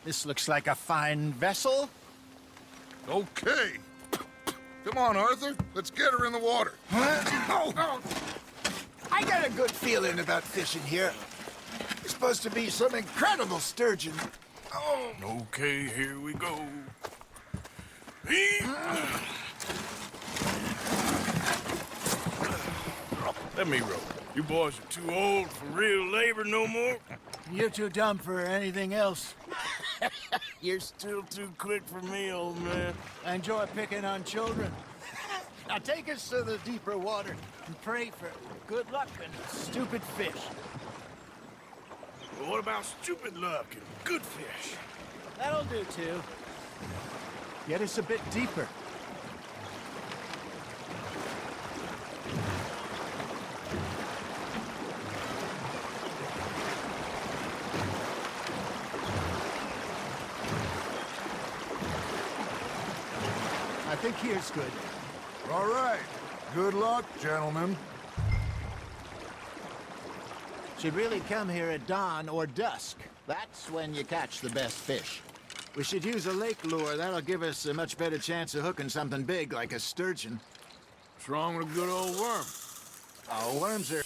This looks like a fine vessel. Okay. Come on, Arthur. Let's get her in the water. Oh. I got a good feeling about fishing here. It's supposed to be some incredible sturgeon. Oh. Okay, here we go. Let me row. You boys are too old for real labor no more. You're too dumb for anything else. You're still too quick for me, old man. I enjoy picking on children. Now take us to the deeper water and pray for good luck and stupid fish. But what about stupid luck and good fish? That'll do, too. Get us a bit deeper. I think here's good. All right. Good luck, gentlemen. Should really come here at dawn or dusk. That's when you catch the best fish. We should use a lake lure. That'll give us a much better chance of hooking something big like a sturgeon. What's wrong with a good old worm? Oh, worms are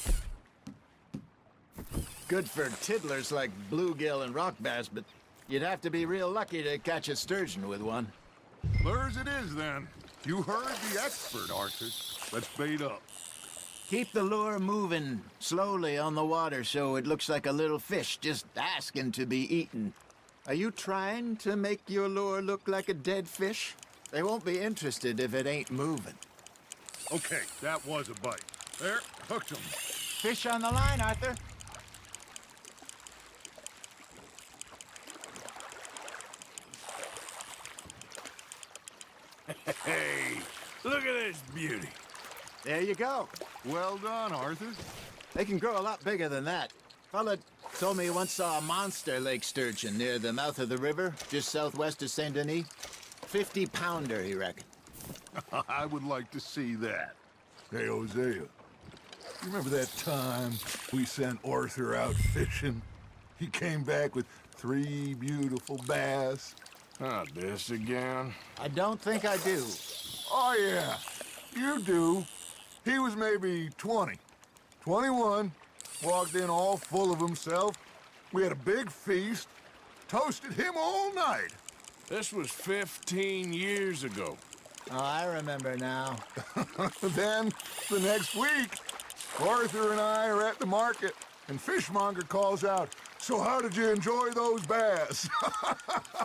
good for tiddlers like bluegill and rock bass, but you'd have to be real lucky to catch a sturgeon with one. Lures it is, then. You heard the expert, Arthur. Let's bait up. Keep the lure moving slowly on the water so it looks like a little fish just asking to be eaten. Are you trying to make your lure look like a dead fish? They won't be interested if it ain't moving. Okay, that was a bite. There, hooked him. Fish on the line, Arthur. Hey, look at this beauty. There you go. Well done, Arthur. They can grow a lot bigger than that. Fella told me he once saw a monster lake sturgeon near the mouth of the river, just southwest of Saint Denis. 50-pounder, he reckoned. I would like to see that. Hey, Hosea, you remember that time we sent Arthur out fishing? He came back with 3 beautiful bass. Not this again. I don't think I do. Oh, yeah, you do. He was maybe 20, 21, walked in all full of himself. We had a big feast, toasted him all night. This was 15 years ago. Oh, I remember now. Then, the next week, Arthur and I are at the market, and Fishmonger calls out, "So how did you enjoy those bass?"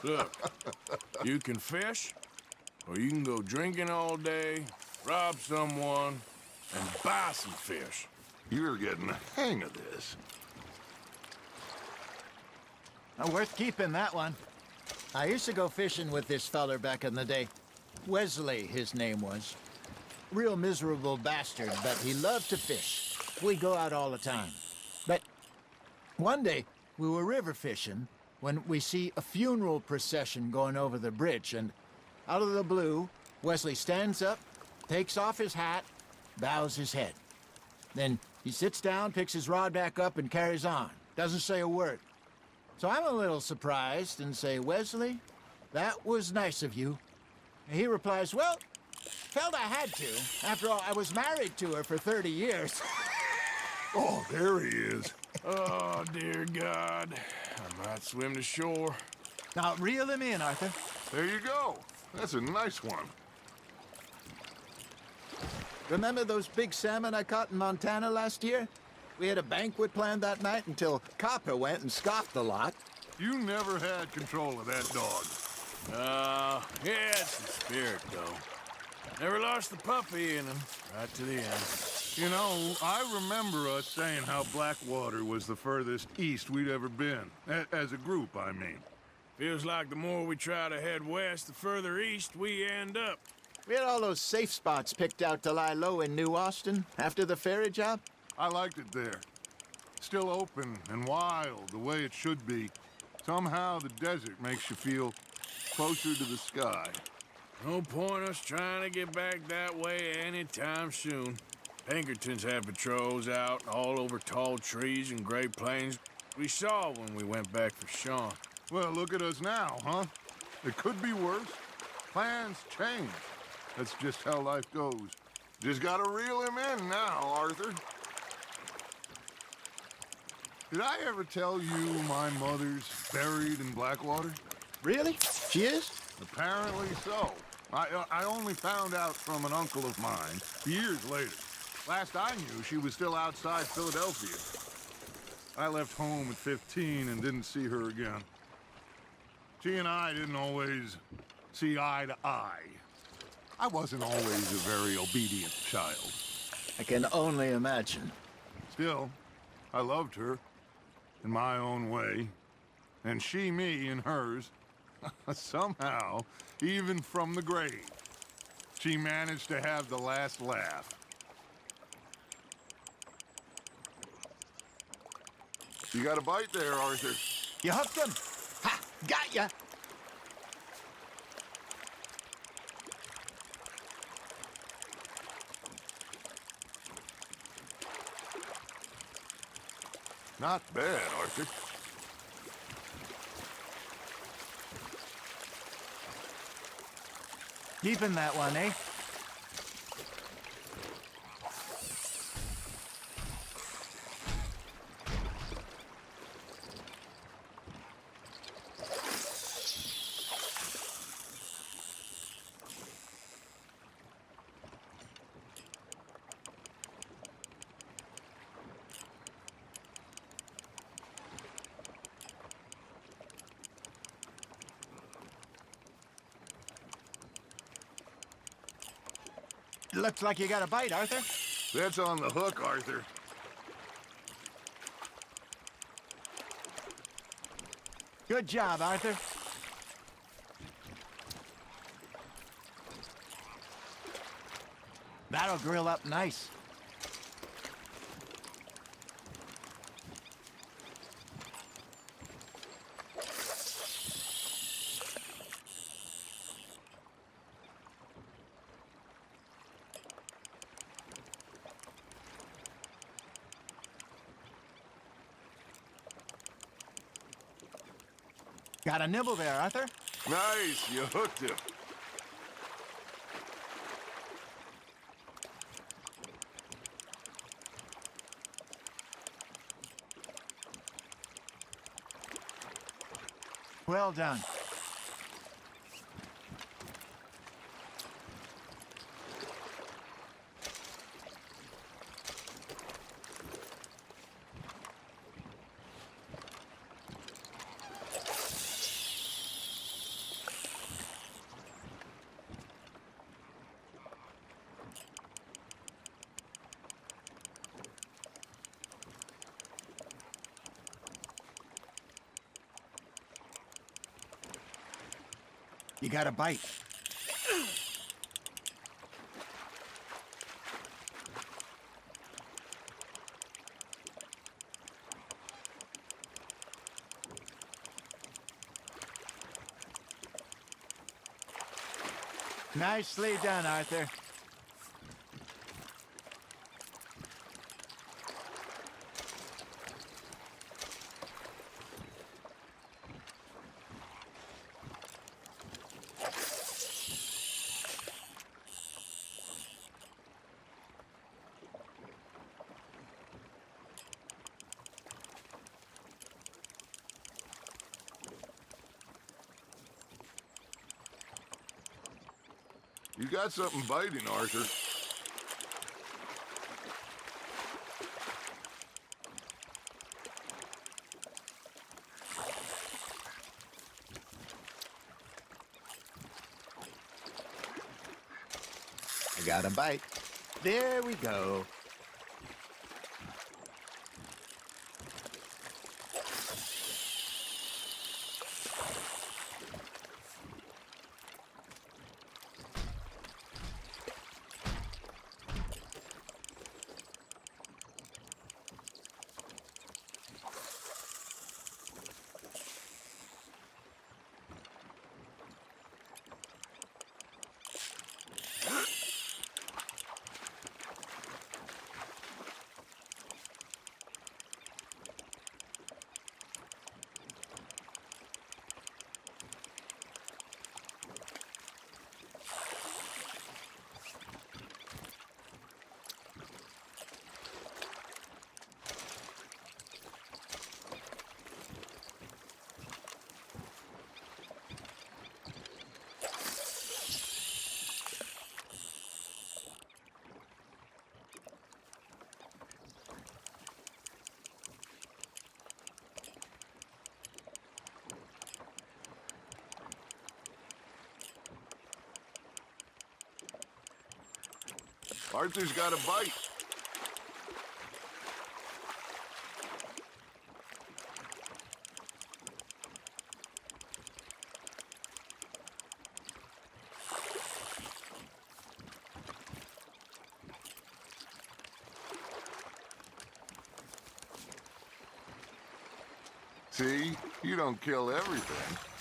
Look, you can fish, or you can go drinking all day, rob someone, and buy some fish. You're getting the hang of this. Worth keeping, that one. I used to go fishing with this feller back in the day. Wesley, his name was. Real miserable bastard, but he loved to fish. We'd go out all the time. But one day, we were river fishing when we see a funeral procession going over the bridge, and out of the blue, Wesley stands up, takes off his hat, bows his head. Then he sits down, picks his rod back up, and carries on. Doesn't say a word. So I'm a little surprised and say, "Wesley, that was nice of you." And he replies, "Well, felt I had to. After all, I was married to her for 30 years. Oh, there he is. Oh, dear God. I might swim to shore. Now, reel him in, Arthur. There you go. That's a nice one. Remember those big salmon I caught in Montana last year? We had a banquet planned that night until Copper went and scoffed a lot. You never had control of that dog. He had some spirit, though. Never lost the puppy in him, right to the end. You know, I remember us saying how Blackwater was the furthest east we'd ever been. As a group, I mean. Feels like the more we try to head west, the further east we end up. We had all those safe spots picked out to lie low in New Austin after the ferry job. I liked it there. Still open and wild, the way it should be. Somehow the desert makes you feel closer to the sky. No point us trying to get back that way anytime soon. Pinkertons had patrols out all over tall trees and Great Plains. We saw when we went back for Sean. Well, look at us now, huh? It could be worse. Plans change. That's just how life goes. Just gotta reel him in now, Arthur. Did I ever tell you my mother's buried in Blackwater? Really? She is? Apparently so. I only found out from an uncle of mine years later. Last I knew, she was still outside Philadelphia. I left home at 15 and didn't see her again. She and I didn't always see eye to eye. I wasn't always a very obedient child. I can only imagine. Still, I loved her in my own way, and she me in hers. Somehow, even from the grave, she managed to have the last laugh. You got a bite there, Arthur. You hooked him. Ha! Got ya! Not bad, Arthur. Keeping that one, eh? Looks like you got a bite, Arthur. That's on the hook, Arthur. Good job, Arthur. That'll grill up nice. Got a nibble there, Arthur. Nice, you hooked him. Well done. You got a bite. Nicely done, Arthur. You got something biting, Arthur. I got a bite. There we go. Arthur's got a bite. See? You don't kill everything.